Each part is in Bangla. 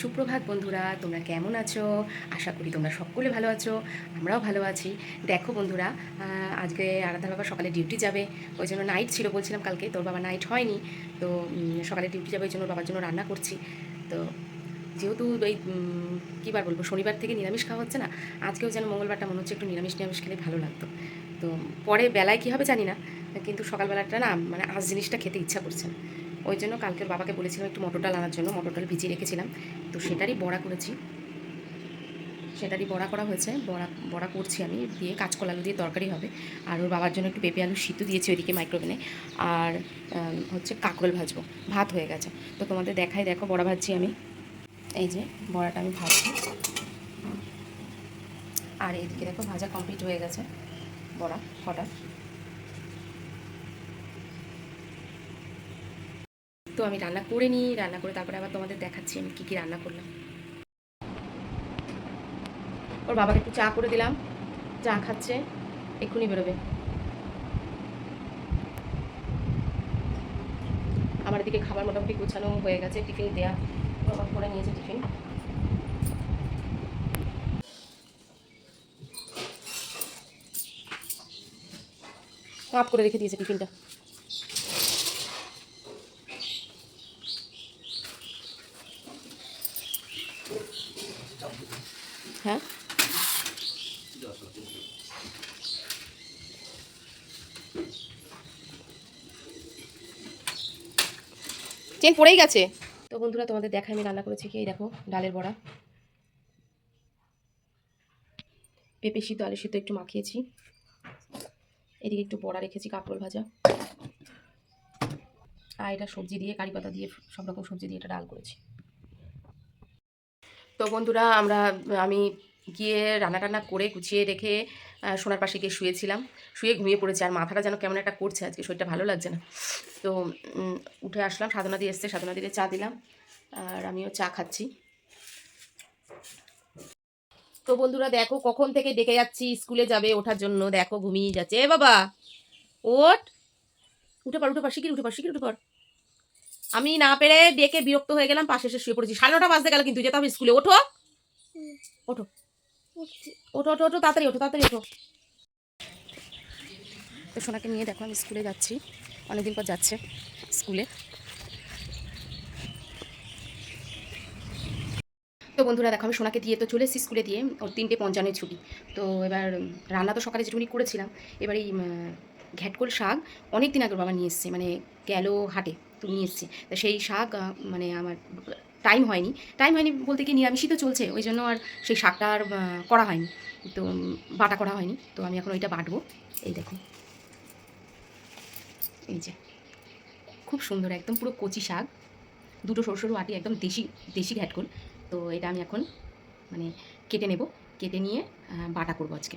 সুপ্রভাত বন্ধুরা, তোমরা কেমন আছো? আশা করি তোমরা সকলে ভালো আছো। আমরাও ভালো আছি। দেখো বন্ধুরা, আজকে আরাধ্যার বাবা সকালে ডিউটি যাবে, ওই জন্য নাইট ছিল, বলছিলাম কালকে তোর বাবা নাইট হয়নি, তো সকালে ডিউটি যাবে, ওই জন্য বাবার জন্য রান্না করছি। তো যেহেতু এই কী বার বলবো, শনিবার থেকে নিরামিষ খাওয়া হচ্ছে না, আজকেও যেন মঙ্গলবারটা মনে হচ্ছে একটু নিরামিষ নিরামিষ খেলে ভালো লাগতো। তো পরে বেলায় কী হবে জানি না, কিন্তু সকালবেলাটা না মানে আজ জিনিসটা খেতে ইচ্ছা করছে না। ওই জন্য কালকের বাবাকে বলেছিলাম একটু মটর ডাল আনার জন্য, মটর ডাল ভিজিয়ে রেখেছিলাম, তো সেটারই বড়া করেছি, সেটারই বড়া করা হয়েছে। বড়া বড়া করছি আমি, দিয়ে কাঁচকলা আলু দিয়ে তরকারি হবে। আর ওর বাবার জন্য একটু পেঁপে আলু সিদ্ধ দিয়েছি ওইদিকে মাইক্রোওভেনে। আর হচ্ছে কাঁকরোল ভাজবো, ভাত হয়ে গেছে। তো তোমাদের দেখাই, দেখো বড়া ভাজছি আমি, এই যে বড়াটা আমি ভাজছি। আর এইদিকে দেখো ভাজা কমপ্লিট হয়ে গেছে বড়া কটা। তো আমি রান্না করে নিই, রান্না করে তারপরে আবার তোমাদের দেখাচ্ছি আমি কী কী রান্না করলাম। ওর বাবাকে একটু চা করে দিলাম, চা খাচ্ছে, এক্ষুনি বেরোবে। আমার এদিকে খাবার মোটামুটি গোছানো হয়ে গেছে, টিফিন দেয়া বাবা করে নিয়েছে টিফিন। অফ করে রেখে দিয়েছে টিফিনটা। হ্যাঁ, চেন পড়েই গেছে। তো বন্ধুরা তোমাদের দেখাই আমি রান্না করেছি কি, এই দেখো ডালের বড়া, পেঁপে সিদ্ধ আলু সিদ্ধ একটু মাখিয়েছি, এদিকে একটু বড়া রেখেছি, কাঁকরোল ভাজা, আর এটা সবজি দিয়ে কারি পাতা দিয়ে সব রকম সবজি দিয়ে এটা ডাল করেছি। তো বন্ধুরা আমি গিয়ে রান্না টান্না করে গুছিয়ে রেখে সোনার পাশে গিয়ে শুয়েছিলাম, শুয়ে ঘুমিয়ে পড়েছি। আর মাথাটা যেন কেমন একটা করছে, আজকে শরীরটা ভালো লাগছে না। তো উঠে আসলাম, সাধনা দিয়ে এসছে, সাধনা দিয়ে চা দিলাম, আর আমিও চা খাচ্ছি। তো বন্ধুরা দেখো কখন থেকে ডেকে যাচ্ছি স্কুলে যাবে ওঠার জন্য, দেখো ঘুমিয়ে যাচ্ছে। এ বাবা ওঠ, উঠে পড়, উঠে পড়, শিগগির উঠে পড়, শিগগির উঠে পড়। আমি না পেরে ডেকে বিরক্ত হয়ে গেলাম, পাশে এসে শুয়ে পড়েছি। 9:30 বাজতে গেল, কিন্তু যেতে হবে স্কুলে। ওঠো ওঠো ওঠো ওঠো ওঠো, তাড়াতাড়ি ওঠো, তাড়াতাড়ি ওঠো। তো সোনাকে নিয়ে দেখো আমি স্কুলে যাচ্ছি, অনেকদিন পর যাচ্ছে স্কুলে। তো বন্ধুরা দেখো আমি সোনাকে দিয়ে তো চলে এসেছি স্কুলে দিয়ে, ওর 3:55 ছুটি। তো এবার রান্না তো সকালে যেটুকুনি করেছিলাম, এবার এই ঘ্যাটকোল শাক অনেক দিন আগে বাবা নিয়ে এসছে, মানে গেল হাটে তো নিয়ে এসছে। তো সেই শাক মানে আমার টাইম হয়নি, বলতে কি নিরামিষই তো চলছে, ওই জন্য আর সেই শাকটা আর করা হয়নি, তো বাটা করা হয়নি। তো আমি এখন ওইটা বাটবো। এই দেখো, এই যে খুব সুন্দর একদম পুরো কচি শাক, দুটো সরু সরু আটি, একদম দেশি দেশি ঘ্যাটকোল। তো এটা আমি এখন মানে কেটে নেব, কেটে নিয়ে বাটা করবো আজকে।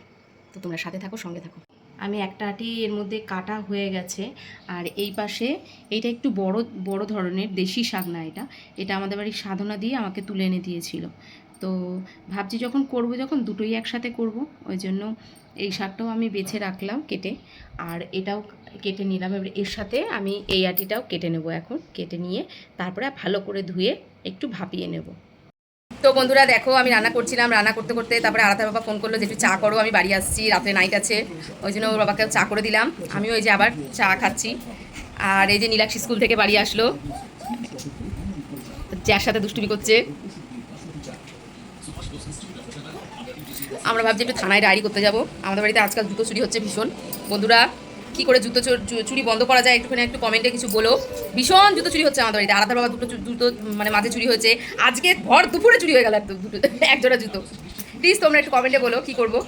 তো তোমরা সাথে থাকো, সঙ্গে থাকো। আমি একটা আটি এর মধ্যে কাটা হয়ে গেছে। আর এই পাশে এইটা একটু বড় বড় ধরনের দেশি শাক না, এটা এটা আমাদের বাড়ির সাধনা দিয়ে আমাকে তুলে এনে দিয়েছিল। তো ভাবছি যখন করব, যখন দুটোই একসাথে করব, ওই জন্য এই শাকটাও আমি বেছে রাখলাম কেটে, আর এটাও কেটে নিলাম। এবার এর সাথে আমি এই আটিটাও কেটে নেব, এখন কেটে নিয়ে তারপরে ভালো করে ধুয়ে একটু ভাপিয়ে নেব। তো বন্ধুরা দেখো আমি রান্না করছিলাম, রান্না করতে করতে তারপরে আরাধ্যার বাবা ফোন করলো যে একটু চা করো, আমি বাড়ি আসছি, রাত্রে নাইট আছে, ওই জন্য ওর বাবাকে চা করে দিলাম। আমিও এই যে আবার চা খাচ্ছি। আর এই যে নীলাক্ষী স্কুল থেকে বাড়ি আসলো, যার সাথে দুষ্টুমি করছে। আমরা ভাবছি একটু থানায় ডায়েরি করতে যাব। আমাদের বাড়িতে আজকাল জুতো চুরি হচ্ছে ভীষণ। বন্ধুরা কী করে জুতো চুরি বন্ধ করা যায় একটুখানি একটু কমেন্টে কিছু বলো। ভীষণ জুতো চুরি হচ্ছে আমাদের বাড়িতে। আরাধ্যার বাবা দুটো মানে মাঝে চুরি হয়েছে, আজকে ভর দুপুরে চুরি হয়ে গেল দুটো একজোড়া জুতো। প্লিজ তোমরা একটু কমেন্টে বলো কী করবো।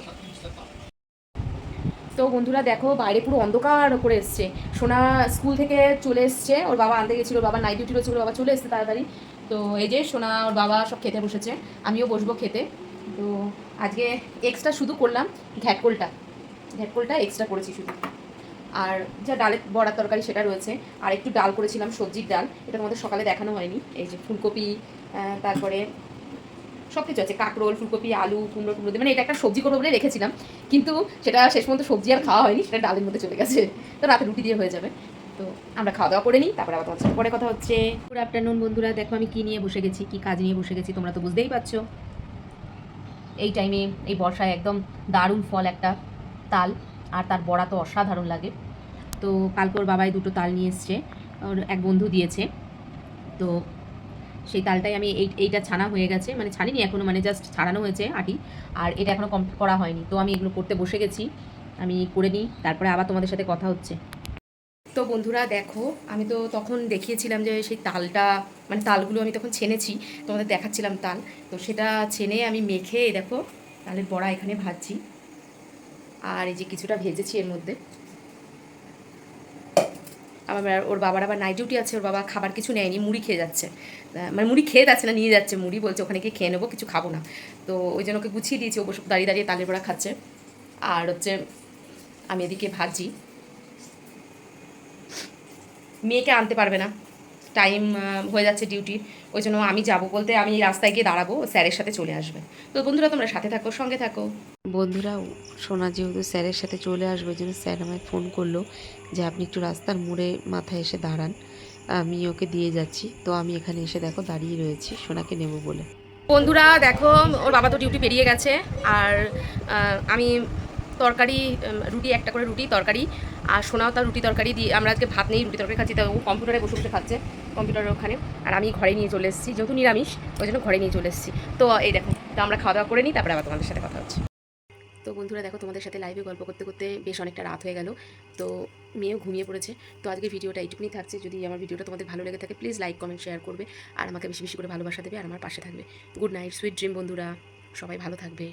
তো বন্ধুরা দেখো বাইরে পুরো অন্ধকার করে এসছে। সোনা স্কুল থেকে চলে এসছে, ওর বাবা আনতে গেছিলো, ওর বাবা নাইট ডিউটি রয়েছে, ওর বাবা চলে এসছে তাড়াতাড়ি। তো এই যে সোনা ওর বাবা সব খেতে বসেছে, আমিও বসবো খেতে। তো আজকে এক্সট্রা শুধু করলাম ঘ্যাটকোলটা এক্সট্রা করেছি শুধু। আর যা ডালের বড়ার তরকারি সেটা রয়েছে, আর একটু ডাল করেছিলাম, সবজির ডাল, এটা তোমাদের সকালে দেখানো হয়নি। এই যে ফুলকপি, তারপরে সব কিছু আছে, কাঁকরোল, ফুলকপি, আলু, কুমড়ো টুমড়ো দিয়ে, মানে এটা একটা সবজি করবো বলে রেখেছিলাম, কিন্তু সেটা শেষ পর্যন্ত সবজি আর খাওয়া হয়নি, সেটা ডালের মধ্যে চলে গেছে। তো রাতে রুটি দিয়ে হয়ে যাবে। তো তো আমরা খাওয়া দাওয়া করে নিই, তারপরে আবার তোমার সাথে পরে কথা হচ্ছে। গুড আফটারনুন বন্ধুরা, দেখো আমি কী নিয়ে বসে গেছি, কী কাজ নিয়ে বসে গেছি তোমরা তো বুঝতেই পারছো। এই টাইমে এই বর্ষায় একদম দারুণ ফল একটা তাল, আর তার বড়া তো অসাধারণ লাগে। তো কালকে ওর বাবাই দুটো তাল নিয়ে এসছে, ওর এক বন্ধু দিয়েছে। তো সেই তালটাই আমি এইটা ছানা হয়ে গেছে, মানে ছানিনি এখনও, মানে জাস্ট ছাড়ানো হয়েছে আটি, আর এটা এখনও কমপ্লিট করা হয়নি। তো আমি এগুলো করতে বসে গেছি, আমি করে নিই, তারপরে আবার তোমাদের সাথে কথা হচ্ছে। তো বন্ধুরা দেখো, আমি তো তখন দেখিয়েছিলাম যে সেই তালটা, মানে তালগুলো আমি তখন ছেনেছি, তোমাদের দেখাচ্ছিলাম তাল। তো সেটা ছেনে আমি মেখে দেখো তালের বড়া এখানে ভাজছি, আর এই যে কিছুটা ভেজেছি এর মধ্যে। আমার ওর বাবার আবার নাইট ডিউটি আছে, ওর বাবা খাবার কিছু নেয়নি, মুড়ি খেয়ে যাচ্ছে, মানে মুড়ি খেয়ে যাচ্ছে না, নিয়ে যাচ্ছে মুড়ি, বলছে ওখানে গিয়ে খেয়ে নেবো, কিছু খাবো না। তো ওই জন্য ওকে গুছিয়ে দিয়েছি, ও বসে দাঁড়িয়ে দাঁড়িয়ে তালের বড়া খাচ্ছে, আর হচ্ছে আমি এদিকে ভাজি। মেয়েকে আনতে পারবে না, টাইম হয়ে যাচ্ছে ডিউটি, ওই জন্য আমি যাব বলতে আমি রাস্তায় গিয়ে দাঁড়াবো, স্যারের সাথে চলে আসবে। তো বন্ধুরা তোমরা সাথে থাকো, সঙ্গে থাকো। বন্ধুরা, সোনা যেহেতু স্যারের সাথে চলে আসবে, ওই জন্য স্যার আমায় ফোন করলো যে আপনি একটু রাস্তার মোড়ে মাথায় এসে দাঁড়ান, আমি ওকে দিয়ে যাচ্ছি। তো আমি এখানে এসে দেখো দাঁড়িয়ে রয়েছি সোনাকে নেব বলে। বন্ধুরা দেখো, ওর বাবা তো ডিউটি বেরিয়ে গেছে, আর আমি তরকারি, রুটি, একটা করে রুটি তরকারি, আর সোনাও তার রুটি তরকারি দিয়ে, আমরা আজকে ভাত নেই রুটি তরকারি খাচ্ছি, তো ও কম্পিউটারে বসে বসে খাচ্ছে, কম্পিউটারের ওখানে, আর আমি ঘরে নিয়ে চলে এসেছি, যেহেতু নিরামিষ ওই জন্য ঘরে নিয়ে চলে এসেছি। তো এই দেখো, তো আমরা খাওয়া দাওয়া করে নিই, তারপরে আবার তোমাদের সাথে কথা হচ্ছে। তো বন্ধুরা দেখো, তোমাদের সাথে লাইভে গল্প করতে করতে বেশ অনেকটা রাত হয়ে গেল, তো মেয়েও ঘুমিয়ে পড়েছে। তো আজকে ভিডিওটা এইটুকুনি থাকছে, যদি আমার ভিডিওটা তোমাদের ভালো লেগে থাকে প্লিজ লাইক কমেন্ট শেয়ার করবে, আর আমাকে বেশি বেশি করে ভালোবাসা দেবে, আর আমার পাশে থাকবে। গুড নাইট, সুইট ড্রিম বন্ধুরা, সবাই ভালো থাকবে।